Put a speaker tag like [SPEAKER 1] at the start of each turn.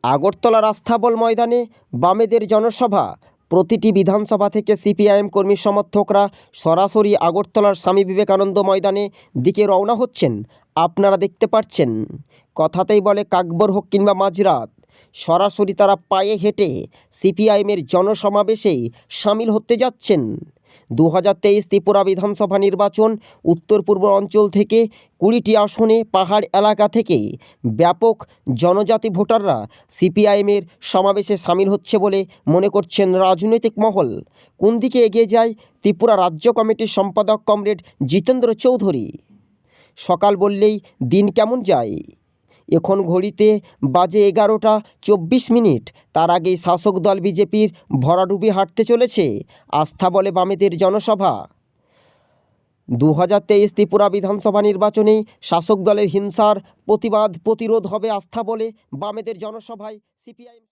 [SPEAKER 1] আগরতলার আস্থাবল ময়দানে বামেদের জনসভা। প্রতিটি বিধানসভা থেকে সিপিআইএম কর্মী সমর্থকরা সরাসরি আগরতলার স্বামী বিবেকানন্দ ময়দানে দিকে রওনা হচ্ছেন। আপনারা দেখতে পাচ্ছেন, কথাতেই বলে কাকবর হোক কিংবা মাঝরাত, সরাসরি তারা পায়ে হেঁটে সিপিআইএমের জনসমাবেশেই সামিল হতে যাচ্ছেন। 2023 ত্রিপুরা বিধানসভা নির্বাচন, উত্তর পূর্ব অঞ্চল থেকে 20টি আসনে পাহাড় এলাকা থেকে ব্যাপক জনজাতি ভোটাররা সিপিআইএমের সমাবেশে সামিল হচ্ছে বলে মনে করছেন রাজনৈতিক মহল। কোন দিকে এগিয়ে যায় ত্রিপুরা রাজ্য কমিটির সম্পাদক কমরেড জিতেন্দ্র চৌধুরী? সকাল বললেই দিন কেমন যায়। এখন ঘড়িতে বাজে 11:24। তার আগেই শাসক দল বিজেপির ভরাডুবি হাঁটতে চলেছে আস্থা বলে বামেদের জনসভা। 2023 ত্রিপুরা বিধানসভা নির্বাচনে শাসক দলের হিংসার প্রতিরোধ হবে আস্থা বলে বামেদের জনসভায় সিপিআইএম।